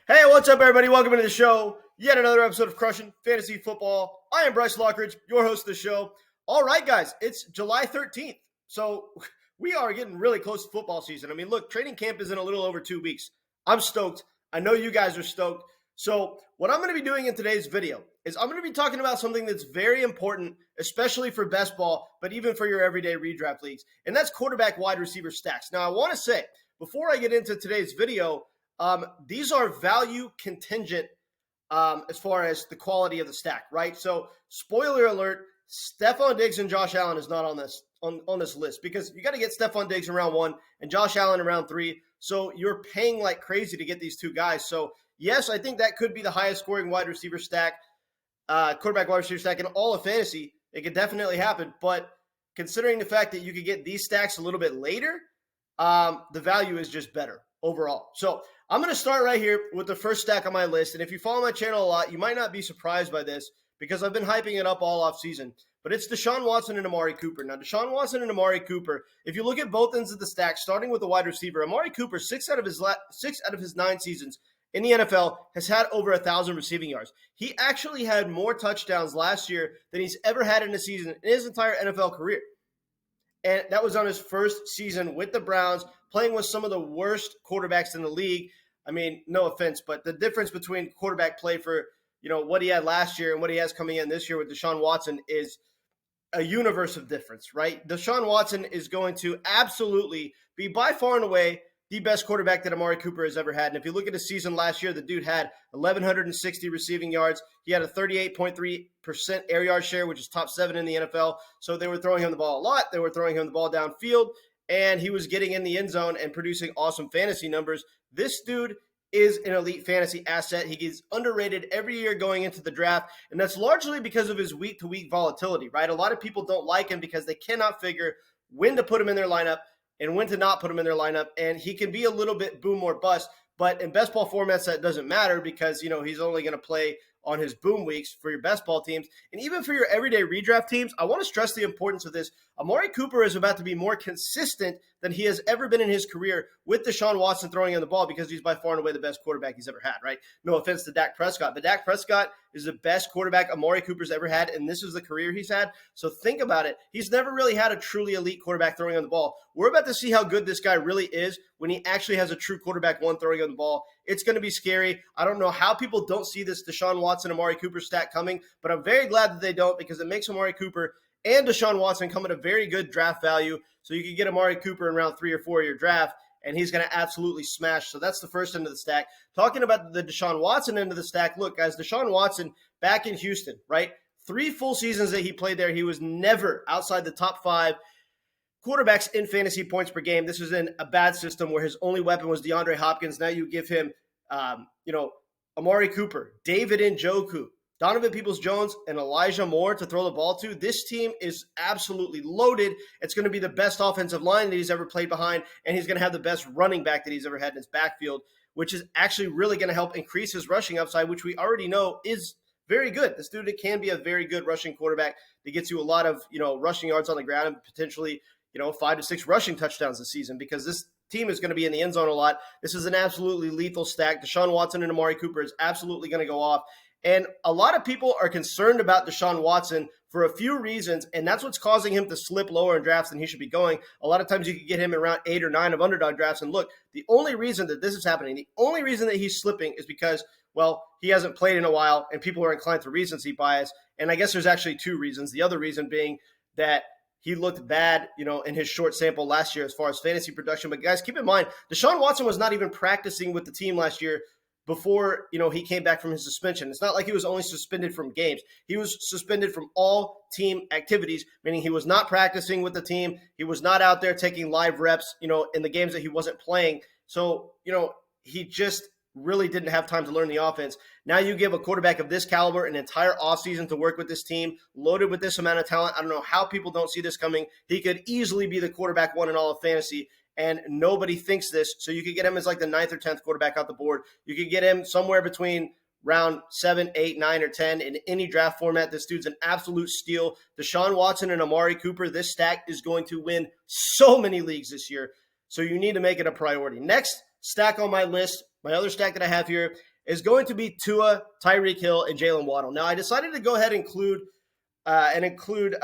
Hey, what's up, everybody? Welcome to the show. Yet another episode of Crushing Fantasy Football. I am Bryce Lockridge, your host of the show. All right, guys, it's July 13th. So we are getting really close to football season. I mean, look, training camp is in a little over 2 weeks. I'm stoked. I know you guys are stoked. So what I'm going to be doing in today's video is I'm going to be talking about something that's very important, especially for best ball, but even for your everyday redraft leagues, and that's quarterback wide receiver stacks. Now, I want to say, before I get into today's video, these are value contingent as far as the quality of the stack, right? So, spoiler alert: Stefon Diggs and Josh Allen is not on this list because you got to get Stefon Diggs in round 1 and Josh Allen in round 3. So you're paying like crazy to get these two guys. So yes, I think that could be the highest scoring wide receiver stack, quarterback wide receiver stack in all of fantasy. It could definitely happen, but considering the fact that you could get these stacks a little bit later, the value is just better overall. So I'm going to start right here with the first stack on my list. And if you follow my channel a lot, you might not be surprised by this because I've been hyping it up all off season. But it's Deshaun Watson and Amari Cooper. Now, Deshaun Watson and Amari Cooper, if you look at both ends of the stack, starting with the wide receiver, Amari Cooper, 6 out of his 9 seasons in the NFL, has had over 1,000 receiving yards. He actually had more touchdowns last year than he's ever had in a season in his entire NFL career. And that was on his first season with the Browns, playing with some of the worst quarterbacks in the league. I mean, no offense, but the difference between quarterback play for, what he had last year and what he has coming in this year with Deshaun Watson is a universe of difference, right? Deshaun Watson is going to absolutely be by far and away the best quarterback that Amari Cooper has ever had. And if you look at his season last year, the dude had 1,160 receiving yards. He had a 38.3% air yard share, which is top 7 in the NFL. So they were throwing him the ball a lot. They were throwing him the ball downfield, and he was getting in the end zone and producing awesome fantasy numbers. This dude is an elite fantasy asset. He gets underrated every year going into the draft, and that's largely because of his week-to-week volatility, right? A lot of people don't like him because they cannot figure when to put him in their lineup and when to not put him in their lineup, and he can be a little bit boom or bust, but in best ball formats, that doesn't matter because, he's only going to play on his boom weeks for your best ball teams. And even for your everyday redraft teams, I want to stress the importance of this. Amari Cooper is about to be more consistent than he has ever been in his career with Deshaun Watson throwing in the ball because he's by far and away the best quarterback he's ever had, right? No offense to Dak Prescott, but Dak Prescott is the best quarterback Amari Cooper's ever had, and this is the career he's had. So think about it. He's never really had a truly elite quarterback throwing on the ball. We're about to see how good this guy really is when he actually has a true quarterback one throwing on the ball. It's going to be scary. I don't know how people don't see this Deshaun Watson, Amari Cooper stack coming, but I'm very glad that they don't because it makes Amari Cooper and Deshaun Watson come at a very good draft value. So you can get Amari Cooper in round 3 or 4 of your draft, and he's going to absolutely smash. So that's the first end of the stack. Talking about the Deshaun Watson end of the stack, look, guys, Deshaun Watson back in Houston, right? 3 full seasons that he played there, he was never outside the top 5 quarterbacks in fantasy points per game. This was in a bad system where his only weapon was DeAndre Hopkins. Now you give him, Amari Cooper, David Njoku, Donovan Peoples-Jones, and Elijah Moore to throw the ball to. This team is absolutely loaded. It's going to be the best offensive line that he's ever played behind, and he's going to have the best running back that he's ever had in his backfield, which is actually really going to help increase his rushing upside, which we already know is very good. This dude can be a very good rushing quarterback that gets you a lot of, rushing yards on the ground and potentially, 5 to 6 rushing touchdowns this season because this team is going to be in the end zone a lot. This is an absolutely lethal stack. Deshaun Watson and Amari Cooper is absolutely going to go off. And a lot of people are concerned about Deshaun Watson for a few reasons, and that's what's causing him to slip lower in drafts than he should be going. A lot of times you could get him in round 8 or 9 of underdog drafts. And look, the only reason that this is happening, the only reason that he's slipping is because, he hasn't played in a while and people are inclined to recency bias. And I guess there's actually 2 reasons. The other reason being that he looked bad, in his short sample last year as far as fantasy production. But guys, keep in mind, Deshaun Watson was not even practicing with the team last year before, he came back from his suspension. It's not like he was only suspended from games. He was suspended from all team activities, meaning he was not practicing with the team. He was not out there taking live reps, in the games that he wasn't playing. So, he just really didn't have time to learn the offense. Now you give a quarterback of this caliber an entire offseason to work with this team, loaded with this amount of talent. I don't know how people don't see this coming. He could easily be the quarterback 1 in all of fantasy, and nobody thinks this. So you could get him as like the 9th or 10th quarterback out the board. You could get him somewhere between round 7, 8, 9, or 10 in any draft format. This dude's an absolute steal. Deshaun Watson and Amari Cooper, this stack is going to win so many leagues this year. So you need to make it a priority. Next stack on my list, my other stack that I have here is going to be Tua, Tyreek Hill, and Jalen Waddle. Now, I decided to go ahead and include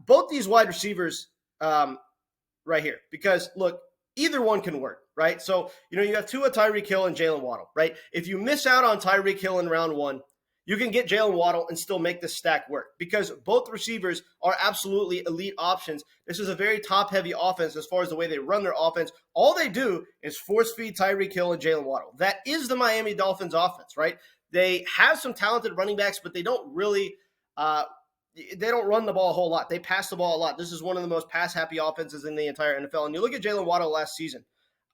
both these wide receivers right here because, look, either one can work, right? So, you have Tua, Tyreek Hill, and Jalen Waddle, right? If you miss out on Tyreek Hill in round one, you can get Jalen Waddle and still make this stack work because both receivers are absolutely elite options. This is a very top-heavy offense as far as the way they run their offense. All they do is force-feed Tyreek Hill and Jalen Waddle. That is the Miami Dolphins offense, right? They have some talented running backs, but they don't really they don't run the ball a whole lot. They pass the ball a lot. This is one of the most pass-happy offenses in the entire NFL. And you look at Jalen Waddle last season,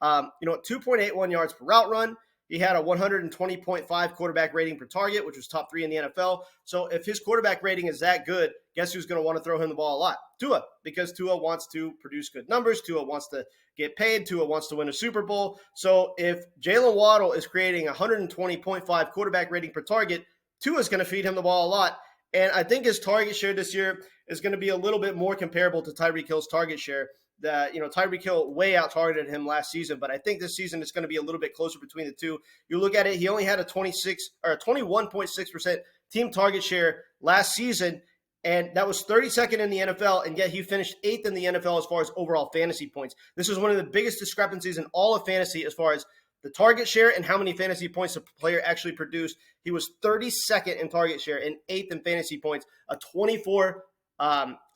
2.81 yards per route run. He had a 120.5 quarterback rating per target, which was top 3 in the NFL. So if his quarterback rating is that good, guess who's going to want to throw him the ball a lot? Tua, because Tua wants to produce good numbers. Tua wants to get paid. Tua wants to win a Super Bowl. So if Jalen Waddle is creating a 120.5 quarterback rating per target, Tua is going to feed him the ball a lot. And I think his target share this year is going to be a little bit more comparable to Tyreek Hill's target share. Tyreek Hill way out-targeted him last season, but I think this season it's going to be a little bit closer between the two. You look at it, he only had a 21.6% team target share last season, and that was 32nd in the NFL, and yet he finished 8th in the NFL as far as overall fantasy points. This is one of the biggest discrepancies in all of fantasy as far as the target share and how many fantasy points a player actually produced. He was 32nd in target share and 8th in fantasy points, a 24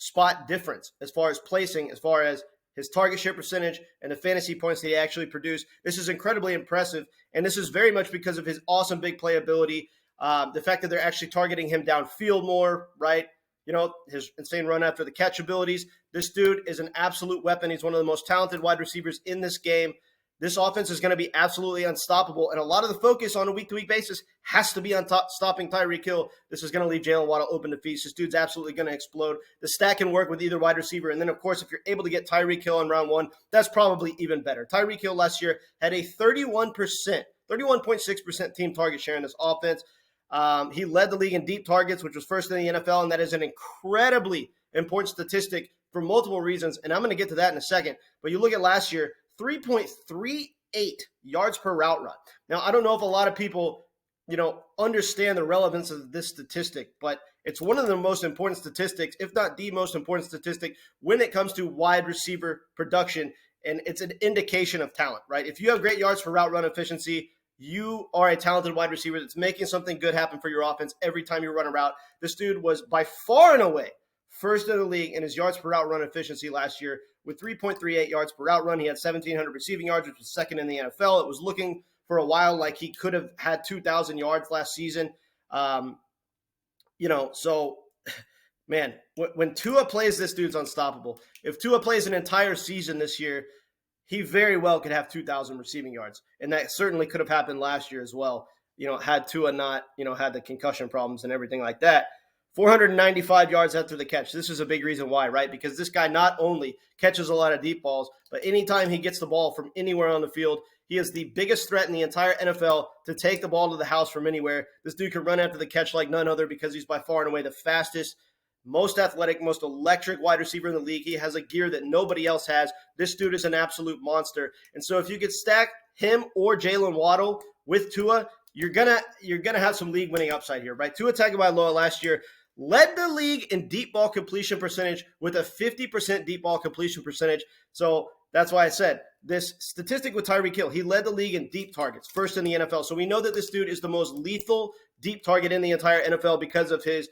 spot difference as far as placing, as far as his target share percentage and the fantasy points that he actually produced. This is incredibly impressive, and this is very much because of his awesome big play ability, the fact that they're actually targeting him downfield more, right? His insane run after the catch abilities. This dude is an absolute weapon. He's one of the most talented wide receivers in this game. This offense is going to be absolutely unstoppable, and a lot of the focus on a week-to-week basis has to be on stopping Tyreek Hill. This is going to leave Jalen Waddle open to feast. This dude's absolutely going to explode. The stack can work with either wide receiver, and then, of course, if you're able to get Tyreek Hill in round one, that's probably even better. Tyreek Hill last year had a 31.6% team target share in this offense. He led the league in deep targets, which was first in the NFL, and that is an incredibly important statistic for multiple reasons, and I'm going to get to that in a second. But you look at last year, 3.38 yards per route run. Now, I don't know if a lot of people, understand the relevance of this statistic, but it's one of the most important statistics, if not the most important statistic, when it comes to wide receiver production, and it's an indication of talent, right? If you have great yards per route run efficiency, you are a talented wide receiver that's making something good happen for your offense every time you run a route. This dude was by far and away first in the league in his yards per route run efficiency last year with 3.38 yards per route run. He had 1,700 receiving yards, which was second in the NFL. It was looking for a while like he could have had 2,000 yards last season. So, man, when Tua plays, this dude's unstoppable. If Tua plays an entire season this year, he very well could have 2,000 receiving yards. And that certainly could have happened last year as well, had Tua not, had the concussion problems and everything like that. 495 yards after the catch. This is a big reason why, right? Because this guy not only catches a lot of deep balls, but anytime he gets the ball from anywhere on the field, he is the biggest threat in the entire NFL to take the ball to the house from anywhere. This dude can run after the catch like none other because he's by far and away the fastest, most athletic, most electric wide receiver in the league. He has a gear that nobody else has. This dude is an absolute monster. And so if you could stack him or Jalen Waddle with Tua, you're gonna have some league-winning upside here, right? Tua Tagovailoa last year led the league in deep ball completion percentage with a 50% deep ball completion percentage. So that's why I said this statistic with Tyreek Hill, he led the league in deep targets, first in the NFL. So we know that this dude is the most lethal deep target in the entire NFL because of his,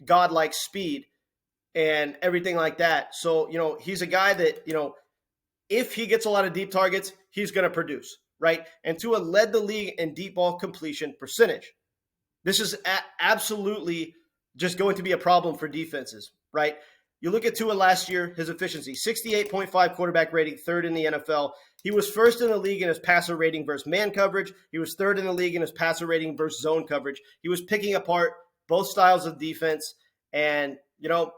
godlike speed and everything like that. So, he's a guy that, if he gets a lot of deep targets, he's going to produce, right? And Tua led the league in deep ball completion percentage. This is absolutely just going to be a problem for defenses, right? You look at Tua last year, his efficiency, 68.5 quarterback rating, third in the NFL. He was first in the league in his passer rating versus man coverage. He was third in the league in his passer rating versus zone coverage. He was picking apart both styles of defense. And,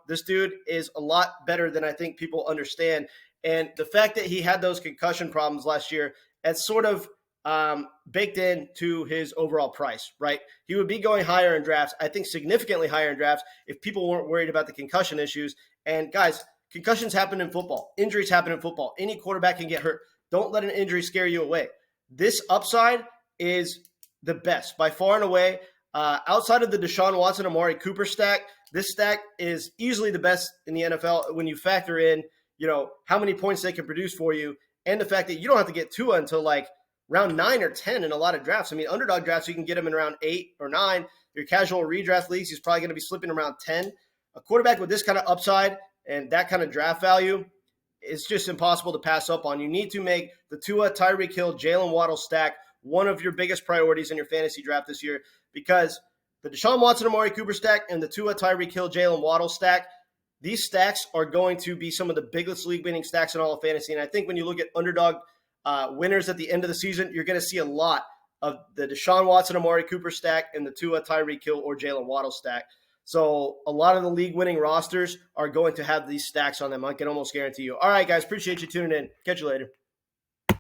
this dude is a lot better than I think people understand. And the fact that he had those concussion problems last year, it's sort of baked into his overall price, right? He would be going higher in drafts, I think significantly higher in drafts, if people weren't worried about the concussion issues. And guys, concussions happen in football. Injuries happen in football. Any quarterback can get hurt. Don't let an injury scare you away. This upside is the best by far and away. Outside of the Deshaun Watson, Amari Cooper stack, this stack is easily the best in the NFL when you factor in, how many points they can produce for you and the fact that you don't have to get Tua until like round 9 or 10 in a lot of drafts. I mean, underdog drafts, you can get him in round 8 or 9. Your casual redraft leagues, he's probably going to be slipping around 10. A quarterback with this kind of upside and that kind of draft value, it's just impossible to pass up on. You need to make the Tua, Tyreek Hill, Jalen Waddle stack one of your biggest priorities in your fantasy draft this year, because the Deshaun Watson, Amari Cooper stack and the Tua, Tyreek Hill, Jalen Waddle stack, these stacks are going to be some of the biggest league-winning stacks in all of fantasy. And I think when you look at underdog winners at the end of the season, you're going to see a lot of the Deshaun Watson, Amari Cooper stack and the Tua, Tyreek Hill, or Jalen Waddle stack. So a lot of the league-winning rosters are going to have these stacks on them. I can almost guarantee you. All right, guys, appreciate you tuning in. Catch you later.